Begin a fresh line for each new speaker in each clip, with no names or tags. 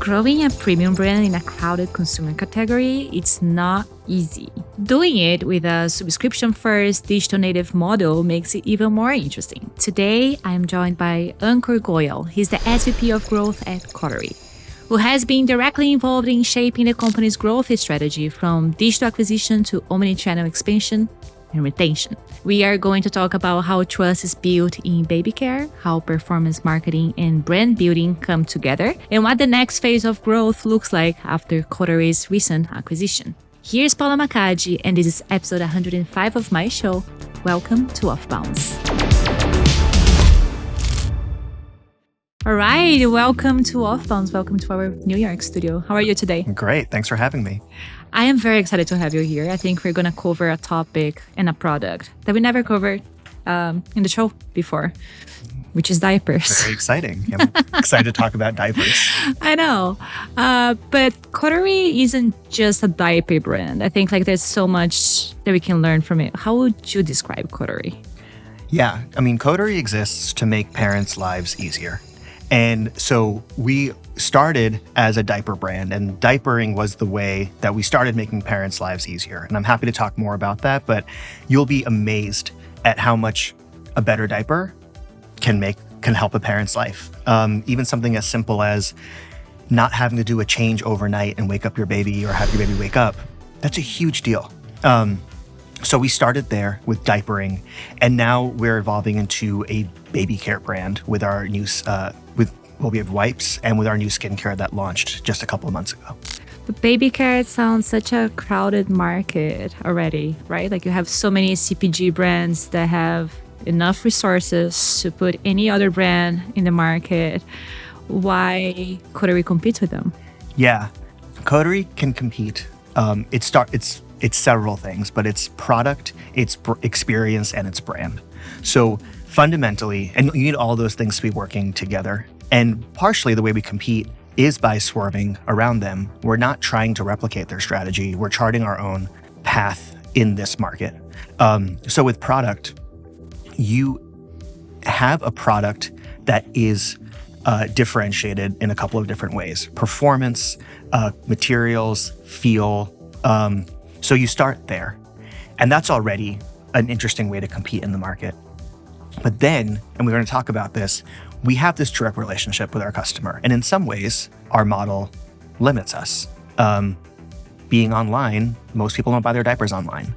Growing a premium brand in a crowded consumer category, it's not easy. Doing it with a subscription-first digital native model makes it even more interesting. Today, I am joined by Ankur Goyal. He's the SVP of Growth at Coterie, who has been directly involved in shaping the company's growth strategy from digital acquisition to omnichannel expansion and retention. We are going to talk about how trust is built in baby care, how performance marketing and brand building come together, and what the next phase of growth looks like after Coterie's recent acquisition. Here's Paula Macaggi, and this is episode 105 of my show. Welcome to OFFBounds. All right, welcome to OFFBounds. Welcome to our New York studio. How are you today?
Great. Thanks for having me.
I am very excited to have you here. I think we're going to cover a topic and a product that we never covered in the show before, which is diapers.
Very exciting. I'm excited to talk about diapers.
I know. But Coterie isn't just a diaper brand. I think there's so much that we can learn from it. How would you describe Coterie?
Yeah. Coterie exists to make parents' lives easier. And so we started as a diaper brand, and diapering was the way that we started making parents' lives easier. And I'm happy to talk more about that, but you'll be amazed at how much a better diaper can help a parent's life. Even something as simple as not having to do a change overnight and wake up your baby or have your baby wake up. That's a huge deal. So we started there with diapering, and now we're evolving into a baby care brand with our new we have wipes and with our new skincare that launched just a couple of months ago.
But baby care sounds such a crowded market already, right? You have so many CPG brands that have enough resources to put any other brand in the market. Why Coterie competes with them?
Yeah, Coterie can compete. It's several things, but it's product, it's experience, and it's brand. So fundamentally, and you need all those things to be working together. And partially the way we compete is by swerving around them. We're not trying to replicate their strategy. We're charting our own path in this market. So with product, you have a product that is differentiated in a couple of different ways. Performance, materials, feel. So you start there. And that's already an interesting way to compete in the market. But then, and we're going to talk about this, we have this direct relationship with our customer. And in some ways, our model limits us. Being online, most people don't buy their diapers online.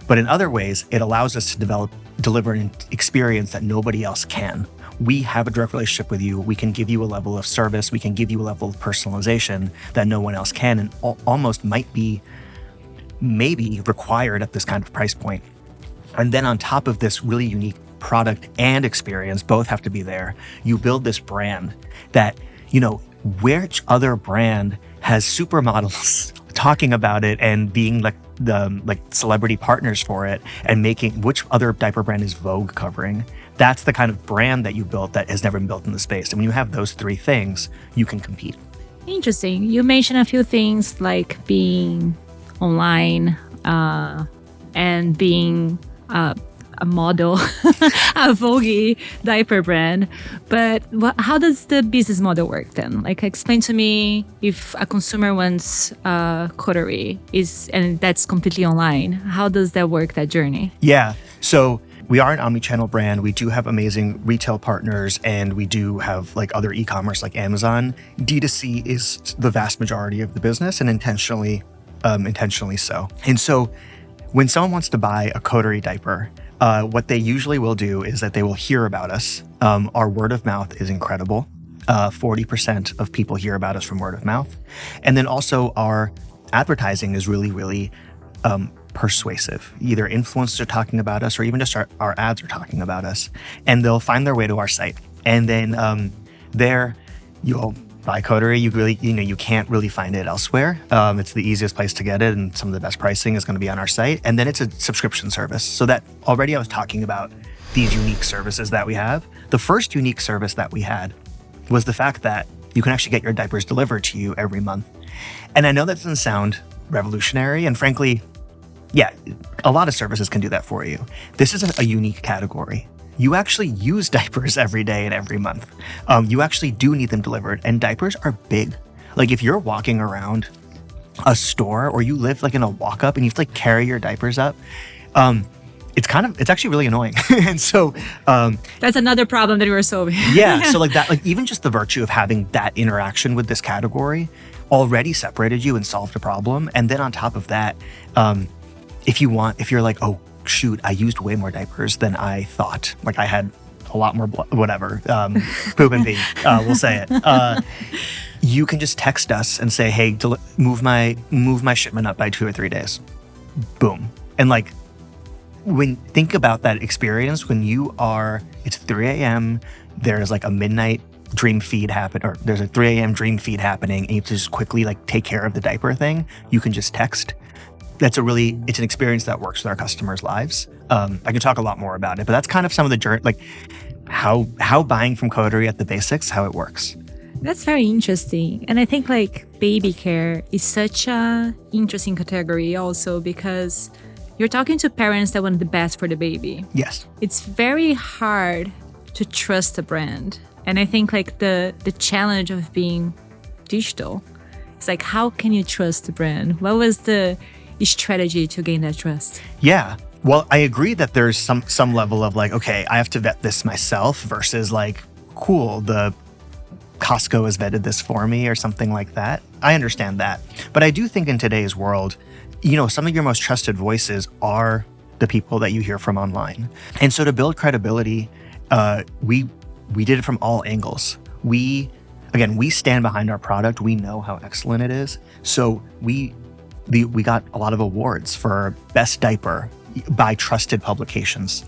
But in other ways, it allows us to deliver an experience that nobody else can. We have a direct relationship with you. We can give you a level of service. We can give you a level of personalization that no one else can, and almost might be maybe required at this kind of price point. And then on top of this really unique product and experience, both have to be there. You build this brand that, which other brand has supermodels talking about it and being the celebrity partners for it, and which other diaper brand is Vogue covering? That's the kind of brand that you built that has never been built in the space. And when you have those three things, you can compete.
Interesting. You mentioned a few things like being online and being a model, a Vogue diaper brand. But how does the business model work then? Explain to me, if a consumer wants Coterie and that's completely online, how does that work, that journey?
Yeah. So we are an omnichannel brand. We do have amazing retail partners, and we do have other e-commerce like Amazon. D2C is the vast majority of the business, and intentionally so. And so when someone wants to buy a Coterie diaper, what they usually will do is that they will hear about us. Our word of mouth is incredible. 40% of people hear about us from word of mouth. And then also our advertising is really, really persuasive. Either influencers are talking about us, or even just our ads are talking about us. And they'll find their way to our site. And then there you'll buy Coterie. You can't really find it elsewhere. It's the easiest place to get it, and some of the best pricing is going to be on our site. And then it's a subscription service. So that already I was talking about these unique services that we have. The first unique service that we had was the fact that you can actually get your diapers delivered to you every month. And I know that doesn't sound revolutionary, and frankly, yeah, a lot of services can do that for you. This is a unique category. You actually use diapers every day and every month. You actually do need them delivered, and diapers are big. Like if you're walking around a store or you live like in a walk up and you have to like carry your diapers up, it's actually really annoying. And so
that's another problem that we were solving.
yeah, so like that, like even just the virtue of having that interaction with this category already separated you and solved a problem. And then on top of that, if you're like, oh shoot, I used way more diapers than I thought, like I had a lot more blood, whatever, poop and pee, we'll say it. You can just text us and say, hey, move my shipment up by 2 or 3 days. Boom. And like, think about that experience when it's 3 a.m., there's like a midnight dream feed or there's a 3 a.m. dream feed happening, and you have to just quickly like take care of the diaper thing. You can just text. It's an experience that works with our customers' lives. I can talk a lot more about it, but that's kind of some of the journey, like how buying from Coterie at the basics, how it works.
That's very interesting. And I think like baby care is such a interesting category also because you're talking to parents that want the best for the baby.
Yes.
It's very hard to trust a brand. And I think like the challenge of being digital is like, how can you trust the brand? What was the strategy to gain that trust?
Yeah. Well, I agree that there's some level of like, okay, I have to vet this myself versus like, cool, the Costco has vetted this for me or something like that. I understand that. But I do think in today's world, some of your most trusted voices are the people that you hear from online. And so to build credibility, we did it from all angles. We stand behind our product. We know how excellent it is. So we got a lot of awards for best diaper by trusted publications.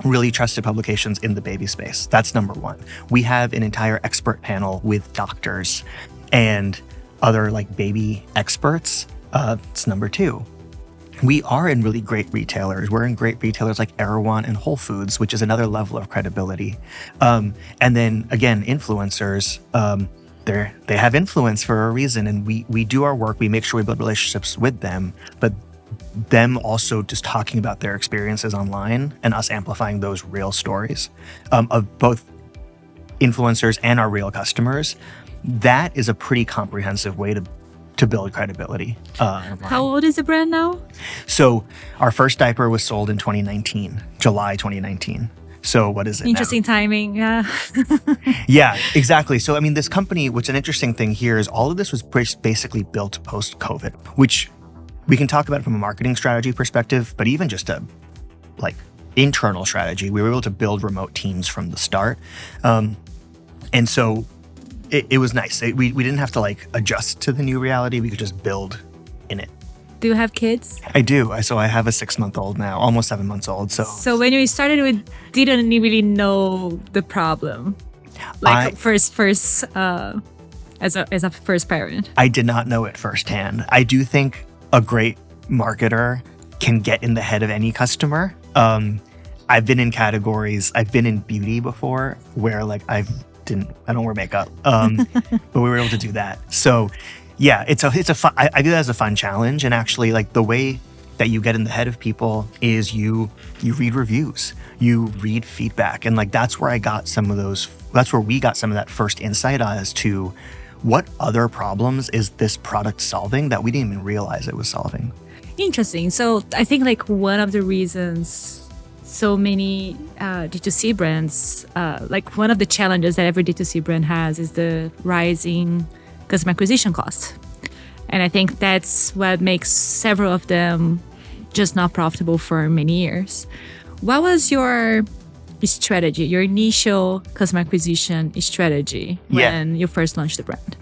Really trusted publications in the baby space. That's number one. We have an entire expert panel with doctors and other like baby experts. It's number two. We are in really great retailers. We're in great retailers like Erewhon and Whole Foods, which is another level of credibility. And then again, influencers, they have influence for a reason, and we do our work. We make sure we build relationships with them, but them also just talking about their experiences online and us amplifying those real stories of both influencers and our real customers. That is a pretty comprehensive way to build credibility.
How old is the brand now?
So our first diaper was sold in 2019, July 2019. So what is it
Interesting
now?
Timing, yeah.
Yeah, exactly. So, I mean, this company, what's an interesting thing here is all of this was basically built post-COVID, which we can talk about from a marketing strategy perspective, but even just a internal strategy. We were able to build remote teams from the start. And so it was nice. We didn't have to adjust to the new reality. We could just build in it.
Do you have kids?
I do. So I have a 6-month-old now, almost 7 months old.
So when you started, we didn't really know the problem, first as a first parent.
I did not know it firsthand. I do think a great marketer can get in the head of any customer. I've been in categories. I've been in beauty before where I don't wear makeup, but we were able to do that. So. Yeah, it's a fun, I view that as a fun challenge. And actually, the way that you get in the head of people is you read reviews, you read feedback. And that's where we got some of that first insight as to what other problems is this product solving that we didn't even realize it was solving.
Interesting. So I think one of the reasons so many D2C brands, one of the challenges that every D2C brand has is the rising customer acquisition costs. And I think that's what makes several of them just not profitable for many years. What was your strategy, your initial customer acquisition strategy when you first launched the brand?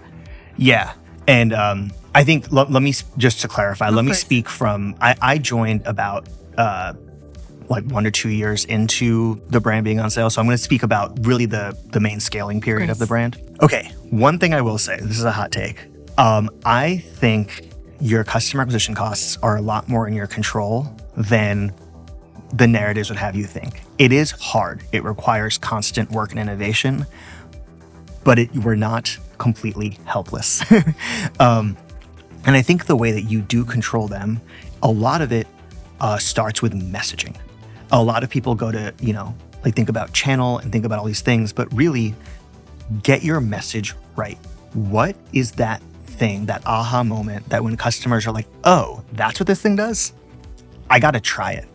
Yeah. And I think, let me, just to clarify, let me speak from, I joined about 1 or 2 years into the brand being on sale. So I'm going to speak about really the main scaling period of the brand. Okay, one thing I will say, this is a hot take. I think your customer acquisition costs are a lot more in your control than the narratives would have you think. It is hard. It requires constant work and innovation, but we're not completely helpless. And I think the way that you do control them, a lot of it starts with messaging. A lot of people go to, think about channel and think about all these things, but really get your message right. What is that thing, that aha moment that when customers are like, oh, that's what this thing does? I got to try it.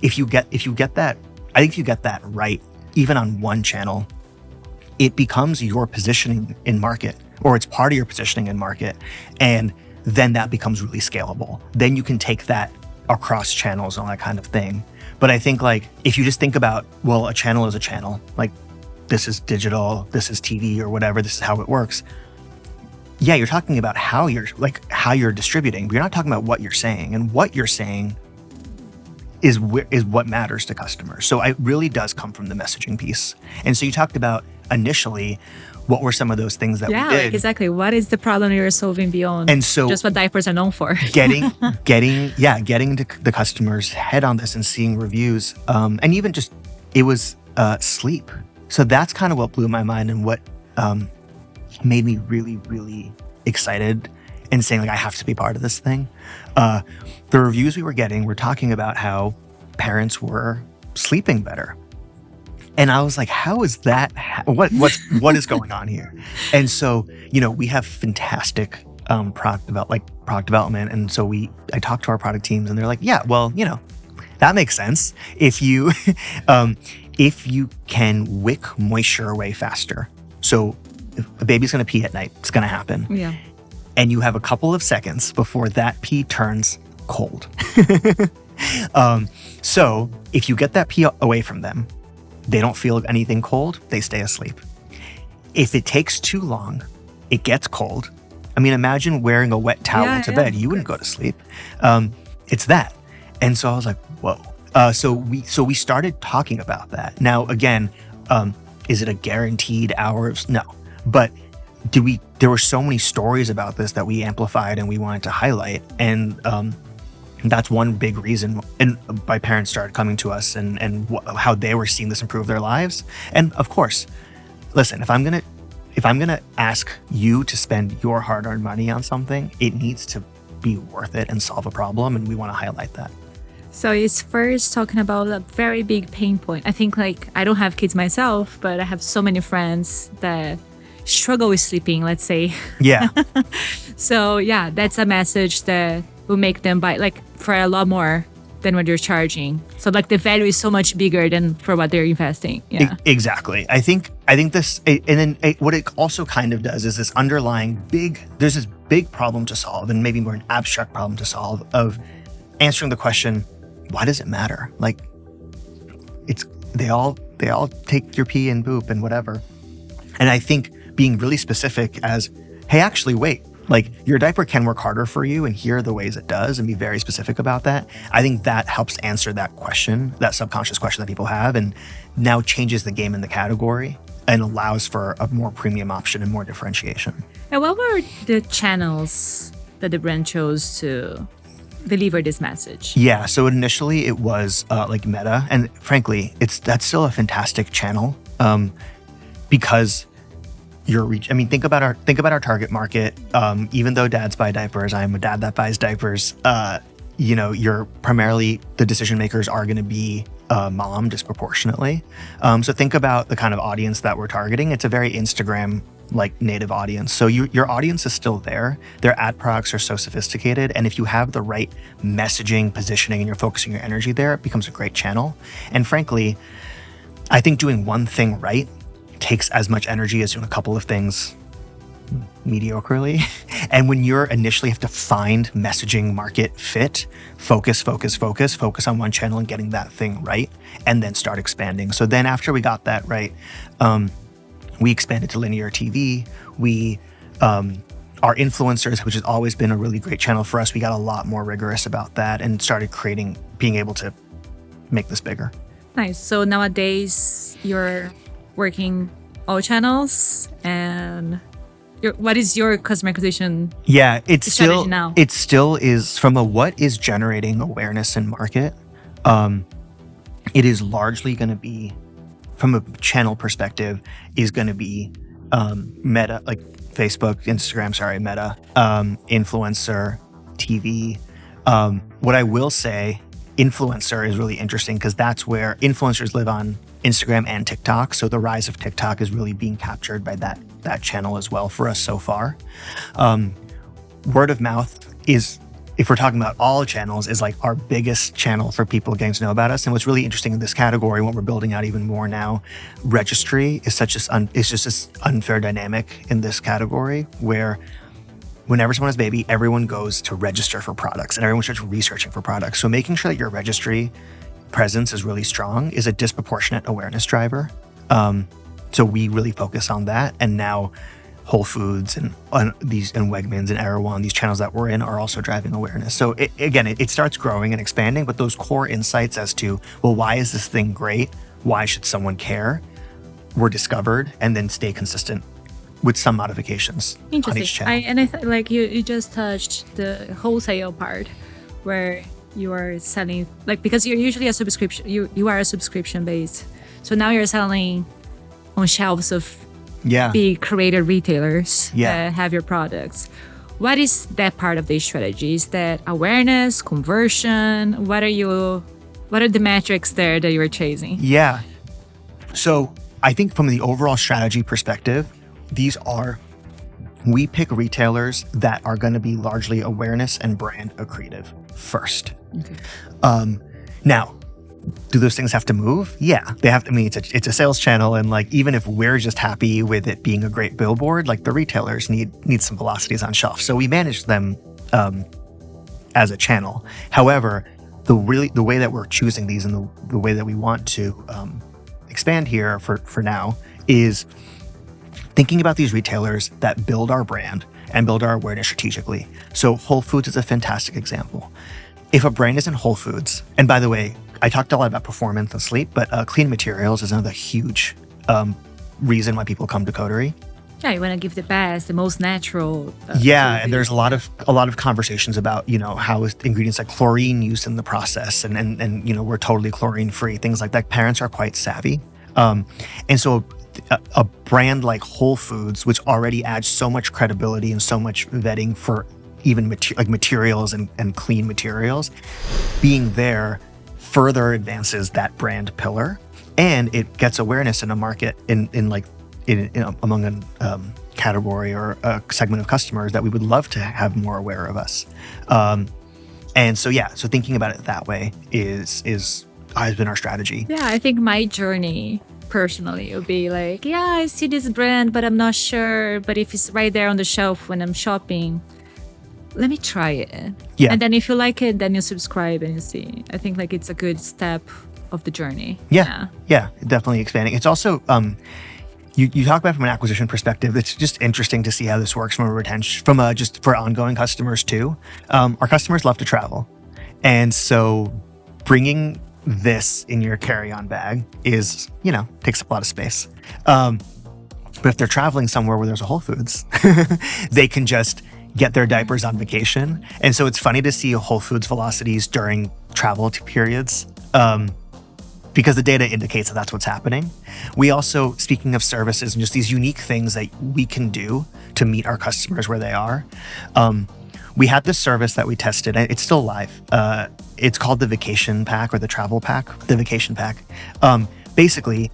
If you get that, I think if you get that right, even on one channel, it becomes your positioning in market, or it's part of your positioning in market. And then that becomes really scalable. Then you can take that across channels and all that kind of thing. But I think like, if you just think about, well, a channel is a channel, like this is digital, this is TV or whatever, this is how it works. Yeah, you're talking about how you're distributing, but you're not talking about what you're saying. And what you're saying is what matters to customers. So it really does come from the messaging piece. And so you talked about initially, what were some of those things that we did?
Like exactly. What is the problem you're solving beyond
and so
just what diapers are known for?
getting to the customer's head on this and seeing reviews. And even just, it was sleep. So that's kind of what blew my mind and what made me really, really excited and saying like, I have to be part of this thing. The reviews we were getting were talking about how parents were sleeping better. And I was like, how is that? What is going on here? And so, we have fantastic product development. And so I talked to our product teams and they're like, yeah, well, that makes sense. If you can wick moisture away faster. So if a baby's going to pee at night, it's going to happen.
Yeah.
And you have a couple of seconds before that pee turns cold. So if you get that pee away from them, they don't feel anything cold, they stay asleep. If it takes too long, it gets cold. I mean, imagine wearing a wet towel to bed. You wouldn't go to sleep. It's that. And so I was like, whoa. So we started talking about that. Now, again, is it a guaranteed hours? No. But there were so many stories about this that we amplified and we wanted to highlight. And that's one big reason, and my parents started coming to us and how they were seeing this improve their lives. And of course, listen, if I'm gonna ask you to spend your hard-earned money on something, it needs to be worth it and solve a problem, and we want to highlight that.
So it's first talking about a very big pain point. I think like I don't have kids myself, but I have so many friends that struggle with sleeping, let's say.
Yeah.
So yeah, that's a message that will make them buy like for a lot more than what you're charging. So like the value is so much bigger than for what they're investing. Yeah.
Exactly. I think this, and then what it also kind of does is this underlying there's this big problem to solve, and maybe more an abstract problem to solve, of answering the question, why does it matter? Like they all take your pee and poop and whatever. And I think being really specific as, hey, actually, wait, like your diaper can work harder for you and here are the ways it does, and be very specific about that. I think that helps answer that question, that subconscious question that people have, and now changes the game in the category and allows for a more premium option and more differentiation.
And what were the channels that the brand chose to deliver this message?
Yeah, so initially it was like Meta, and frankly, that's still a fantastic channel because your reach. I mean, think about our target market. Even though dads buy diapers, I am a dad that buys diapers. You're primarily, the decision makers are going to be mom disproportionately. So think about the kind of audience that we're targeting. It's a very Instagram like native audience. So your audience is still there. Their ad products are so sophisticated, and if you have the right messaging, positioning, and you're focusing your energy there, it becomes a great channel. And frankly, I think doing one thing right takes as much energy as doing a couple of things mediocrely. And when you're initially have to find messaging market fit, focus on one channel and getting that thing right, and then start expanding. So then after we got that right, we expanded to linear TV. We, our influencers, which has always been a really great channel for us, we got a lot more rigorous about that and started being able to make this bigger.
Nice. So nowadays you're working all channels, and what is your customer acquisition?
Yeah,
now?
It still is from what is generating awareness in market. It is largely going to be, from a channel perspective, is going to be Meta, like Facebook, Instagram, Meta, influencer, TV. What I will say, influencer is really interesting because that's where influencers live on Instagram and TikTok. So the rise of TikTok is really being captured by that channel as well for us so far. word of mouth is, if we're talking about all channels, is like our biggest channel for people getting to know about us. And what's really interesting in this category, what we're building out even more now, registry is it's just this unfair dynamic in this category where whenever someone has a baby, everyone goes to register for products and everyone starts researching for products. So making sure that your registry presence is really strong is a disproportionate awareness driver. So we really focus on that. And now Whole Foods and Wegmans and Erewhon, these channels that we're in, are also driving awareness. So it starts growing and expanding, but those core insights as to, well, why is this thing great? Why should someone care? Were discovered and then stay consistent with some modifications on each channel.
I like you just touched the wholesale part where you are selling, like, because you're usually a subscription, you are a subscription based. So now you're selling on shelves of big creator retailers that have your products. What is that part of the strategy? Is that awareness, conversion? What are the metrics there that you're chasing?
Yeah. So I think from the overall strategy perspective, we pick retailers that are going to be largely awareness and brand accretive first. Okay. Now, do those things have to move? Yeah, they have to. I mean, it's a sales channel, and like even if we're just happy with it being a great billboard, like the retailers need some velocities on shelf. So we manage them as a channel. However, the way that we're choosing these and the way that we want to expand here for now is thinking about these retailers that build our brand and build our awareness strategically. So Whole Foods is a fantastic example. If a brand is in Whole Foods, and by the way, I talked a lot about performance and sleep, but clean materials is another huge reason why people come to Coterie.
Yeah, you want to give the best, the most natural.
And there's a lot of conversations about, how is ingredients like chlorine used in the process, and we're totally chlorine free, things like that. Parents are quite savvy, and so a brand like Whole Foods, which already adds so much credibility and so much vetting for even materials and clean materials, being there further advances that brand pillar, and it gets awareness in a market among a category or a segment of customers that we would love to have more aware of us. So thinking about it that way has been our strategy.
Yeah, I think my journey personally would be like, I see this brand, but I'm not sure. But if it's right there on the shelf when I'm shopping, let me try it. Yeah. And then if you like it, then you subscribe and you see. I think like it's a good step of the journey.
Yeah, definitely expanding. It's also, you talk about from an acquisition perspective, it's just interesting to see how this works from a retention, just for ongoing customers too. Our customers love to travel. And so bringing this in your carry-on bag is, takes up a lot of space. But if they're traveling somewhere where there's a Whole Foods, they can just get their diapers on vacation. And so it's funny to see Whole Foods velocities during travel periods, because the data indicates that that's what's happening. We also, speaking of services and just these unique things that we can do to meet our customers where they are, we had this service that we tested, and it's still live. It's called the Vacation Pack or the Travel Pack, the Vacation Pack. Basically,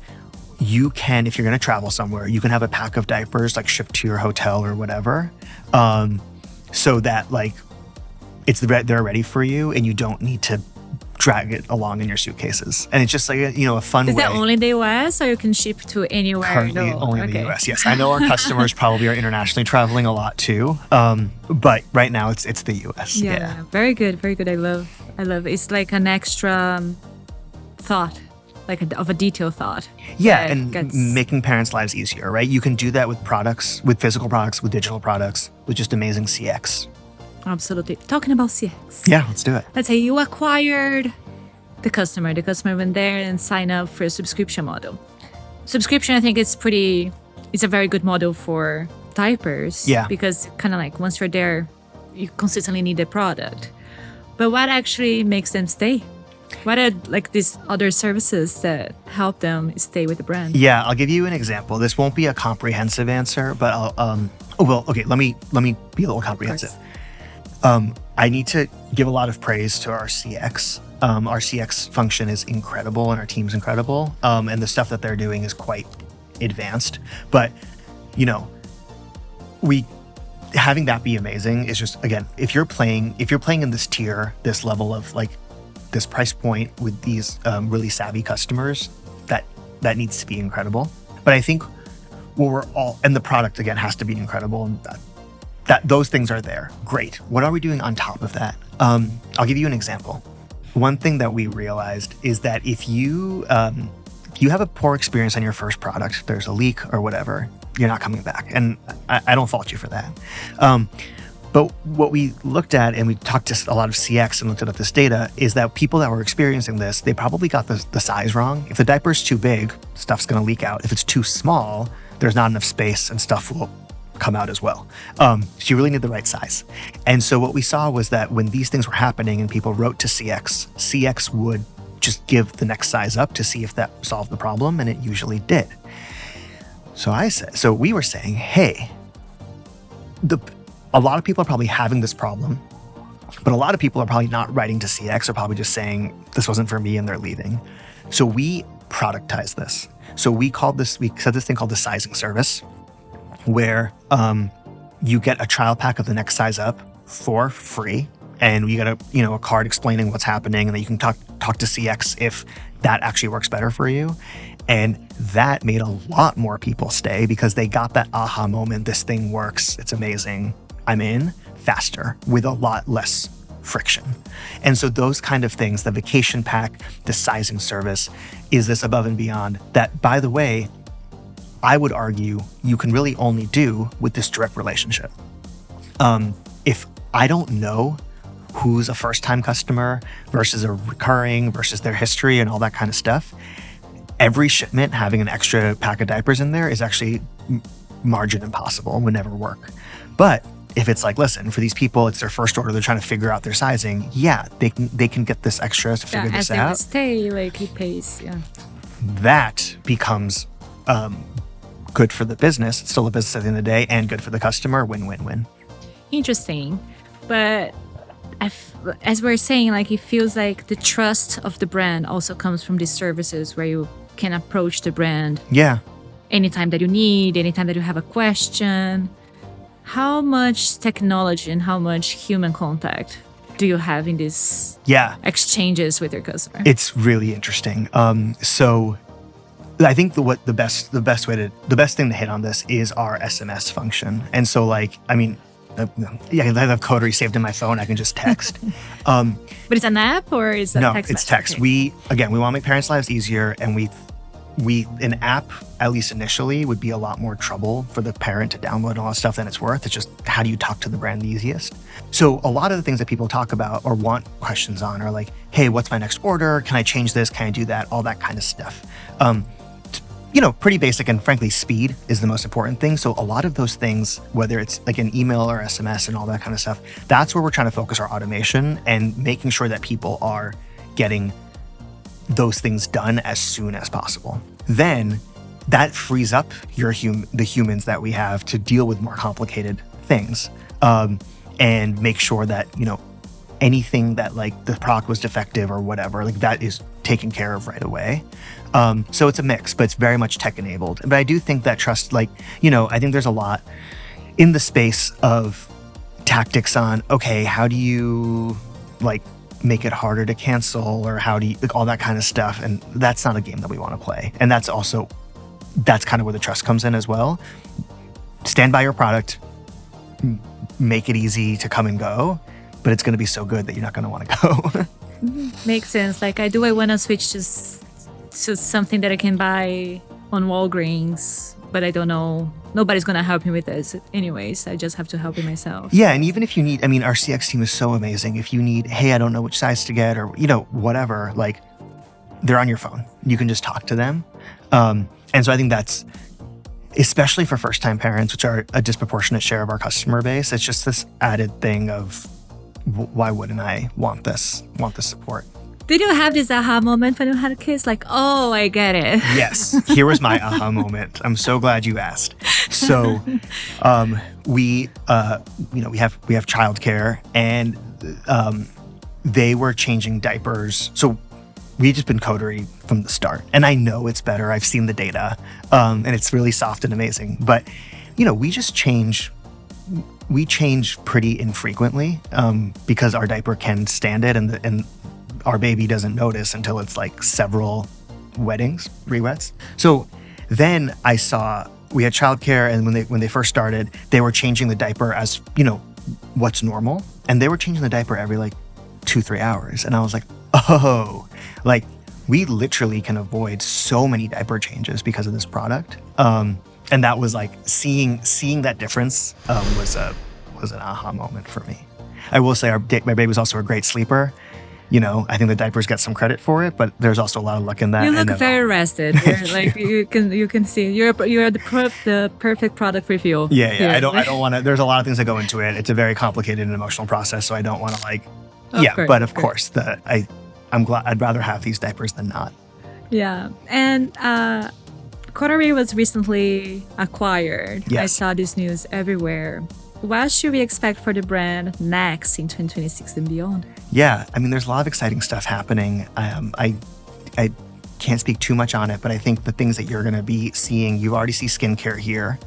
you can, if you're going to travel somewhere, you can have a pack of diapers like shipped to your hotel or whatever, so that like they're ready for you and you don't need to drag it along in your suitcases. And it's just like a fun way.
Is that only the US, or you can ship to anywhere?
Currently only in the US. Yes, I know our customers probably are internationally traveling a lot too, but right now it's the US.
Yeah, very good, very good. I love it. It's like an extra thought, like of a detailed thought.
Yeah, and making parents' lives easier, right? You can do that with products, with physical products, with digital products, with just amazing CX.
Absolutely. Talking about CX.
Yeah, let's do it.
Let's say you acquired the customer. The customer went there and signed up for a subscription model. Subscription, I think it's a very good model for diapers.
Yeah.
Because kind of like once you're there, you consistently need the product. But what actually makes them stay? What are like these other services that help them stay with the brand?
Yeah, I'll give you an example. This won't be a comprehensive answer, but let me be a little comprehensive. I need to give a lot of praise to our CX. Our CX function is incredible and our team's incredible. And the stuff that they're doing is quite advanced. But, having that be amazing is just, again, if you're playing in this tier, this level of like this price point with these really savvy customers, that needs to be incredible. But I think and the product again has to be incredible, and that those things are there. Great. What are we doing on top of that? I'll give you an example. One thing that we realized is that if you have a poor experience on your first product, there's a leak or whatever, you're not coming back. And I don't fault you for that. But what we looked at, and we talked to a lot of CX and looked at this data, is that people that were experiencing this, they probably got the size wrong. If the diaper's too big, stuff's gonna leak out. If it's too small, there's not enough space and stuff will come out as well. So you really need the right size. And so what we saw was that when these things were happening and people wrote to CX would just give the next size up to see if that solved the problem, and it usually did. So we were saying, hey, a lot of people are probably having this problem, but a lot of people are probably not writing to CX, or probably just saying this wasn't for me and they're leaving. So we productized this. So we said this thing called the sizing service, where you get a trial pack of the next size up for free, and you get a card explaining what's happening, and then you can talk to CX if that actually works better for you. And that made a lot more people stay because they got that aha moment. This thing works. It's amazing. I'm in faster with a lot less friction. And so those kind of things, the vacation pack, the sizing service, is this above and beyond that, by the way, I would argue you can really only do with this direct relationship. If I don't know who's a first-time customer versus a recurring versus their history and all that kind of stuff, every shipment having an extra pack of diapers in there is actually margin impossible, would never work. But if it's like, listen, for these people, it's their first order, they're trying to figure out their sizing, they can get this extra to figure this out.
As they stay, like it pays,
That becomes good for the business. It's still a business at the end of the day, and good for the customer. Win-win-win.
Interesting. But as we're saying, like it feels like the trust of the brand also comes from these services where you can approach the brand anytime that you need, anytime that you have a question. How much technology and how much human contact do you have in these exchanges with your customer?
It's really interesting. So I think the best thing to hit on this is our SMS function. And so I have Coterie saved in my phone. I can just text.
But it's an app or is that text?
No, it's text.
Okay.
We want to make parents' lives easier, and an app, at least initially, would be a lot more trouble for the parent to download all that stuff than it's worth. It's just, how do you talk to the brand the easiest? So a lot of the things that people talk about or want questions on are like, hey, what's my next order? Can I change this? Can I do that? All that kind of stuff. Pretty basic, and frankly, speed is the most important thing. So a lot of those things, whether it's like an email or SMS and all that kind of stuff, that's where we're trying to focus our automation and making sure that people are getting those things done as soon as possible. Then that frees up the humans that we have to deal with more complicated things, and make sure that, anything that like the product was defective or whatever, like that is taken care of right away. So it's a mix, but it's very much tech enabled. But I do think that trust, I think there's a lot in the space of tactics on, okay, how do you make it harder to cancel, or how do you, all that kind of stuff. And that's not a game that we want to play. And that's kind of where the trust comes in as well. Stand by your product, make it easy to come and go, but it's going to be so good that you're not going to want to go.
Makes sense. I want to switch to something that I can buy on Walgreens, but I don't know. Nobody's going to help me with this anyways. I just have to help it myself.
Yeah, and even if you need, our CX team is so amazing. If you need, hey, I don't know which size to get, or, whatever, they're on your phone. You can just talk to them. And so I think that's, especially for first-time parents, which are a disproportionate share of our customer base, it's just this added thing of, why wouldn't I want this support?
Did you have this aha moment when you had kids? Oh, I get it.
Yes. Here was my aha moment. I'm so glad you asked. So, we have childcare, and they were changing diapers. So we've just been Coterie from the start, and I know it's better. I've seen the data, and it's really soft and amazing. But we just change we change pretty infrequently because our diaper can stand it, and our baby doesn't notice until it's like several rewets. So then I saw we had childcare, and when they first started, they were changing the diaper as, what's normal, and they were changing the diaper every like 2-3 hours, and I was like, oh, like we literally can avoid so many diaper changes because of this product. And that was like seeing that difference was an aha moment for me. I will say my baby was also a great sleeper. I think the diapers get some credit for it, but there's also a lot of luck in that.
You look very rested. Like you can see you're the perfect product review.
Yeah. Here. I don't want to. There's a lot of things that go into it. It's a very complicated and emotional process, so I don't want to Of course, I'm glad. I'd rather have these diapers than not.
Yeah, and Coterie was recently acquired.
Yes.
I saw this news everywhere. What should we expect for the brand next in 2026 and beyond?
Yeah, I mean, there's a lot of exciting stuff happening. I can't speak too much on it, but I think the things that you're going to be seeing, you already see skincare here.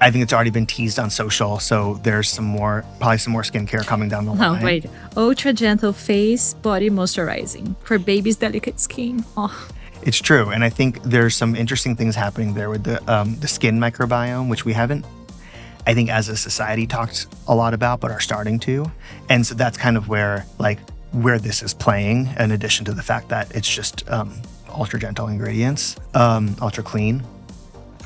I think it's already been teased on social, so there's probably some more skincare coming down the line.
Oh, wait. Ultra gentle face body moisturizing for baby's delicate skin. Oh.
It's true, and I think there's some interesting things happening there with the skin microbiome, which we haven't, I think, as a society talked a lot about, but are starting to. And so that's kind of where this is playing, in addition to the fact that it's just ultra gentle ingredients, ultra clean.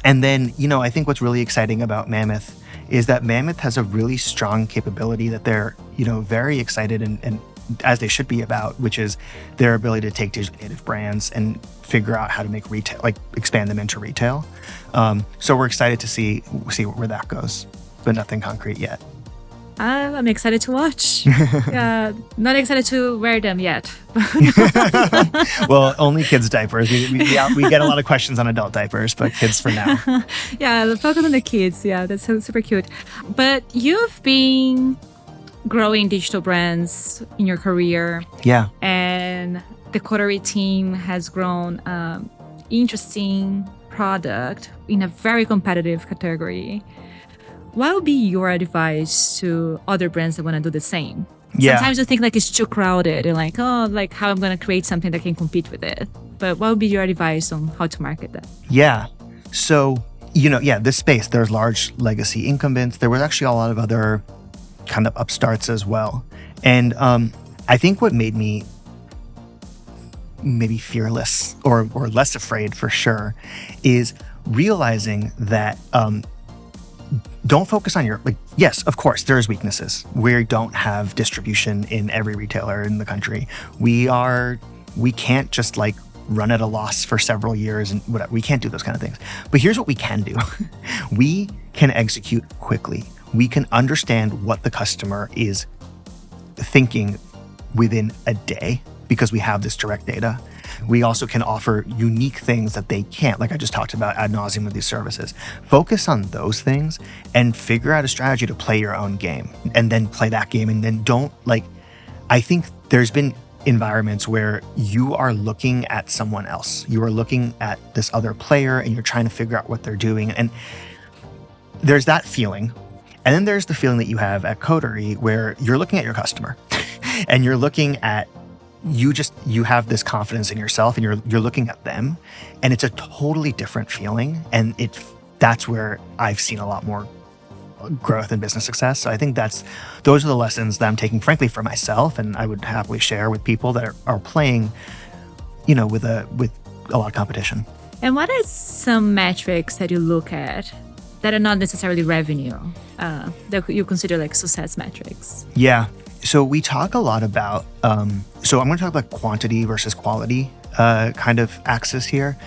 And then, I think what's really exciting about Mammoth is that Mammoth has a really strong capability that they're, very excited and as they should be about, which is their ability to take digitally native brands and figure out how to make retail, expand them into retail. So we're excited to see where that goes, but nothing concrete yet.
I'm excited to watch. Not excited to wear them yet.
Well, only kids' diapers. We get a lot of questions on adult diapers, but kids for now.
Yeah, focus on the kids. Yeah, that's so super cute. But you've been growing digital brands in your career.
Yeah.
And the Coterie team has grown interesting product in a very competitive category. What would be your advice to other brands that want to do the same?
Yeah.
Sometimes you think it's too crowded and how I'm going to create something that can compete with it. But what would be your advice on how to market that?
Yeah. So, this space, there's large legacy incumbents. There was actually a lot of other kind of upstarts as well. And I think what made me maybe fearless or less afraid for sure is realizing that don't focus on yes, of course, there's weaknesses. We don't have distribution in every retailer in the country. We can't just run at a loss for several years and whatever. We can't do those kind of things. But here's what we can do. We can execute quickly. We can understand what the customer is thinking within a day because we have this direct data. We also can offer unique things that they can't, like I just talked about ad nauseum with these services. Focus on those things and figure out a strategy to play your own game and then play that game. And then I think there's been environments where you are looking at someone else. You are looking at this other player and you're trying to figure out what they're doing. And there's that feeling. And then there's the feeling that you have at Coterie where you're looking at your customer and you're looking at you have this confidence in yourself and you're looking at them, and it's a totally different feeling. And that's where I've seen a lot more growth and business success. So I think those are the lessons that I'm taking, frankly, for myself, and I would happily share with people that are playing, with a lot of competition.
And what are some metrics that you look at that are not necessarily revenue, that you consider success metrics?
Yeah. So we talk a lot about, so I'm going to talk about quantity versus quality kind of axis here.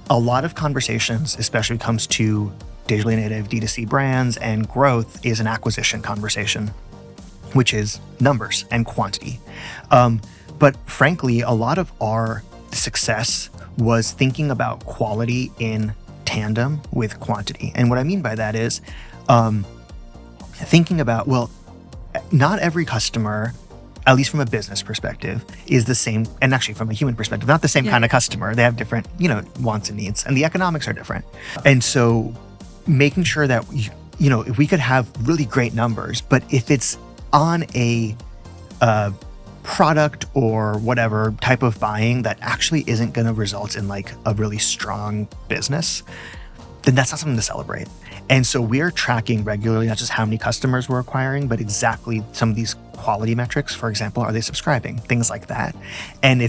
A lot of conversations, especially when it comes to digitally native D2C brands and growth, is an acquisition conversation, which is numbers and quantity. But frankly, a lot of our success was thinking about quality in tandem with quantity. And what I mean by that is thinking about, not every customer, at least from a business perspective, is the same, and actually from a human perspective, not the same kind of customer. They have different, wants and needs, and the economics are different. And so making sure that if we could have really great numbers, but if it's on a product or whatever type of buying that actually isn't going to result in like a really strong business, then that's not something to celebrate. And so we're tracking regularly, not just how many customers we're acquiring, but exactly some of these quality metrics. For example, are they subscribing? Things like that. And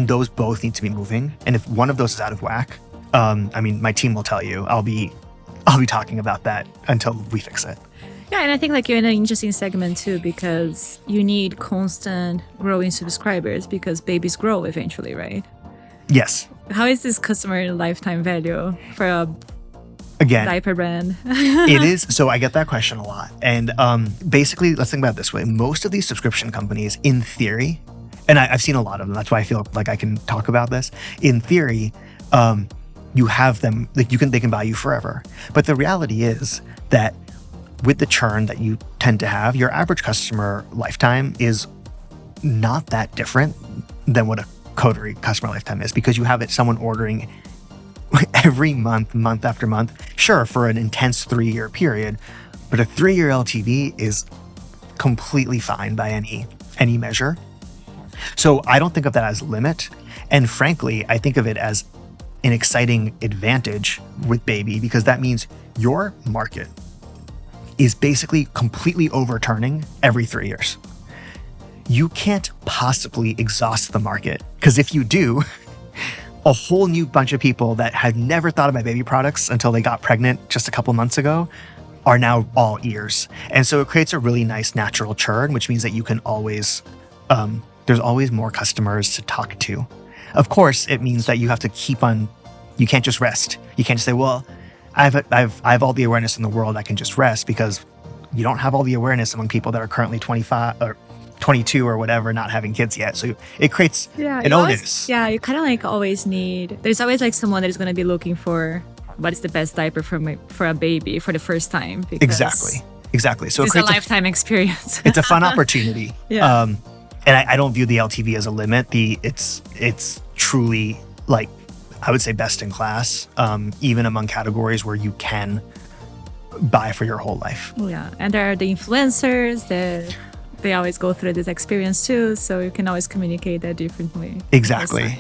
those both need to be moving. And if one of those is out of whack, my team will tell you, I'll be talking about that until we fix it.
Yeah, and I think like you're in an interesting segment too, because you need constant growing subscribers because babies grow eventually, right?
Yes.
How is this customer lifetime value for a diaper brand?
It is. So I get that question a lot. And basically, let's think about it this way. Most of these subscription companies, in theory, and I've seen a lot of them, that's why I feel like I can talk about this. In theory, you have them, like they can buy you forever. But the reality is that with the churn that you tend to have, your average customer lifetime is not that different than what a Coterie customer lifetime is, because you have someone ordering every month after month, sure, for an intense 3-year period, but a 3-year LTV is completely fine by any measure. So I don't think of that as a limit. And frankly, I think of it as an exciting advantage with baby, because that means your market is basically completely overturning every 3 years. You can't possibly exhaust the market, because if you do, a whole new bunch of people that had never thought about baby products until they got pregnant just a couple months ago are now all ears. And so it creates a really nice natural churn, which means that you can always, there's always more customers to talk to. Of course, it means that you have to you can't just rest. You can't just say, well, I have all the awareness in the world, I can just rest, because you don't have all the awareness among people that are currently 25 or 22 or whatever, not having kids yet. So it creates an onus.
Yeah, you kind of like there's always like someone that is going to be looking for what is the best diaper for a baby for the first time.
Exactly. So
it's a lifetime experience.
It's a fun opportunity.
Yeah.
And I don't view the LTV as a limit. It's truly, like, I would say best in class, even among categories where you can buy for your whole life.
Yeah, and there are the influencers that they always go through this experience too, so you can always communicate that differently.
Exactly.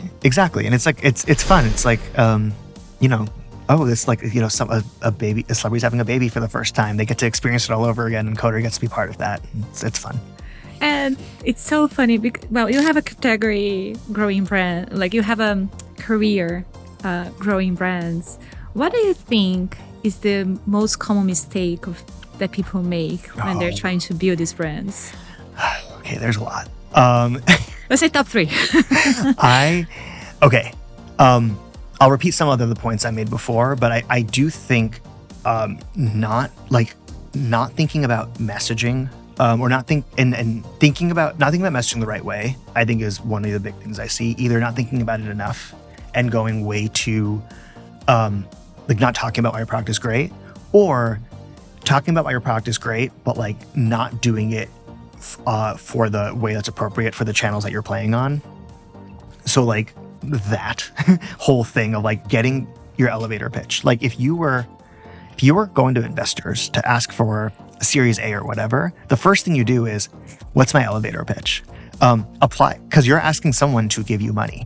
And it's like it's fun. It's like it's like a celebrity's having a baby for the first time. They get to experience it all over again, and Coterie gets to be part of that. It's fun.
And it's so funny because, well, you have a category growing brand, like you have a career growing brands. What do you think is the most common mistake that people make when they're trying to build these brands?
Okay, there's a lot.
Let's say top 3.
I'll repeat some of the points I made before, but I do think not thinking about messaging or not thinking about messaging the right way, I think is one of the big things I see. Either not thinking about it enough and going way too not talking about why your product is great, or talking about why your product is great, but like not doing it for the way that's appropriate for the channels that you're playing on. So like that whole thing of like getting your elevator pitch. Like if you were going to investors to ask for a Series A or whatever, the first thing you do is, what's my elevator pitch? Apply, because you're asking someone to give you money.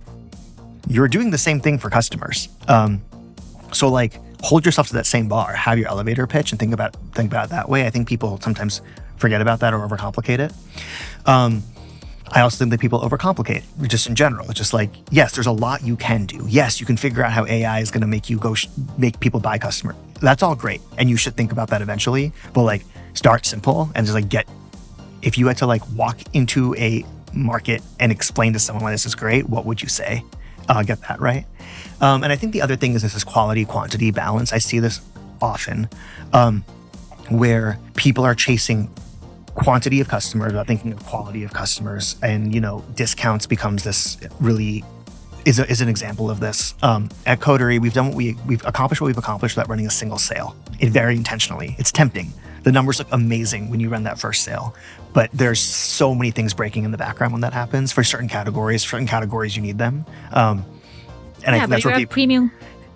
You're doing the same thing for customers. So like hold yourself to that same bar, have your elevator pitch and think about it that way. I think people sometimes forget about that or overcomplicate it. I also think that people overcomplicate just in general. It's just like, yes, there's a lot you can do. Yes, you can figure out how AI is going to make you make people buy customer. That's all great. And you should think about that eventually, but like start simple and just like if you had to like walk into a market and explain to someone why this is great, what would you say? Get that right. And I think the other thing is this quality quantity balance. I see this often where people are chasing quantity of customers without thinking of quality of customers, and discounts becomes this really is an example of this. At Coterie, we've accomplished what we've accomplished without running a single sale. Very intentionally. It's tempting. The numbers look amazing when you run that first sale, but there's so many things breaking in the background when that happens. For certain categories you need them. And I think that's
but
where
you're a premium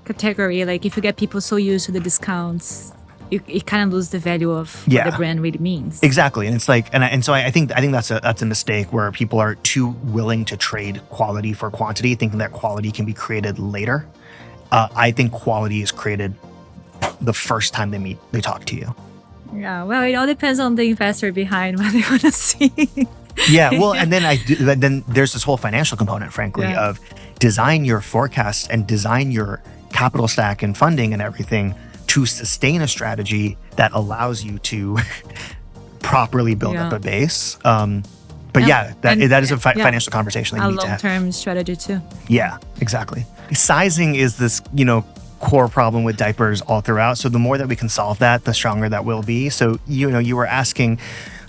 category. Like if you get people so used to the discounts, it kind of loses the value of what the brand really means.
Exactly. And it's like, so I think that's a mistake where people are too willing to trade quality for quantity, thinking that quality can be created later. I think quality is created the first time they talk to you.
Yeah, well, it all depends on the investor behind what they want to see.
Yeah, well, and then there's this whole financial component, frankly, of design your forecast and design your capital stack and funding and everything to sustain a strategy that allows you to properly build up a base. But that is a financial conversation that you need to have.
A long-term strategy too.
Yeah, exactly. Sizing is this, core problem with diapers all throughout. So the more that we can solve that, the stronger that will be. So, you were asking,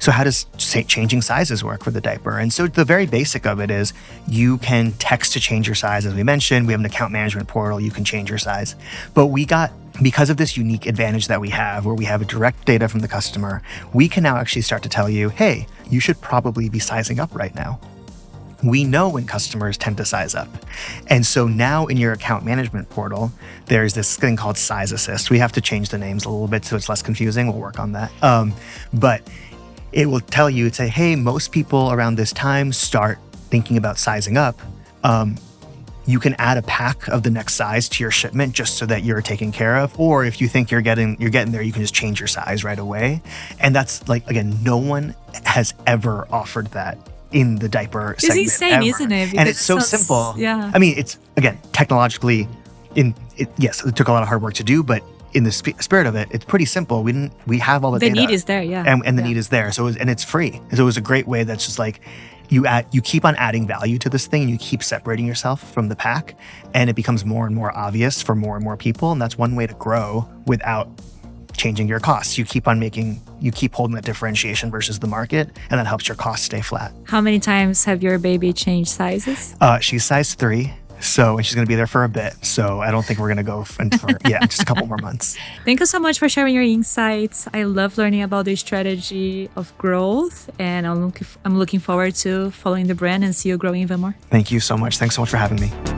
so how does changing sizes work for the diaper? And so the very basic of it is you can text to change your size. As we mentioned, we have an account management portal. You can change your size. But because of this unique advantage that we have, where we have direct data from the customer, we can now actually start to tell you, hey, you should probably be sizing up right now. We know when customers tend to size up. And so now in your account management portal, there's this thing called Size Assist. We have to change the names a little bit so it's less confusing. We'll work on that. But it will tell you, say, hey, most people around this time start thinking about sizing up. You can add a pack of the next size to your shipment just so that you're taken care of. Or if you think you're getting there, you can just change your size right away. And that's like, again, no one has ever offered that in the diaper segment.
It's insane, isn't it?
And it's so simple.
Yeah.
I mean, it's, again, technologically, yes, it took a lot of hard work to do, but in the spirit of it, it's pretty simple. We have all the data.
The need is there, yeah.
And the need is there. So and it's free. So it was a great way that's just like, you keep on adding value to this thing, and you keep separating yourself from the pack, and it becomes more and more obvious for more and more people. And that's one way to grow without changing your costs. You keep holding that differentiation versus the market, and that helps your costs stay flat.
How many times have your baby changed sizes?
She's size 3. So, and she's going to be there for a bit. So I don't think we're going to go for just a couple more months.
Thank you so much for sharing your insights. I love learning about the strategy of growth, and I'm looking forward to following the brand and see you growing even more.
Thank you so much. Thanks so much for having me.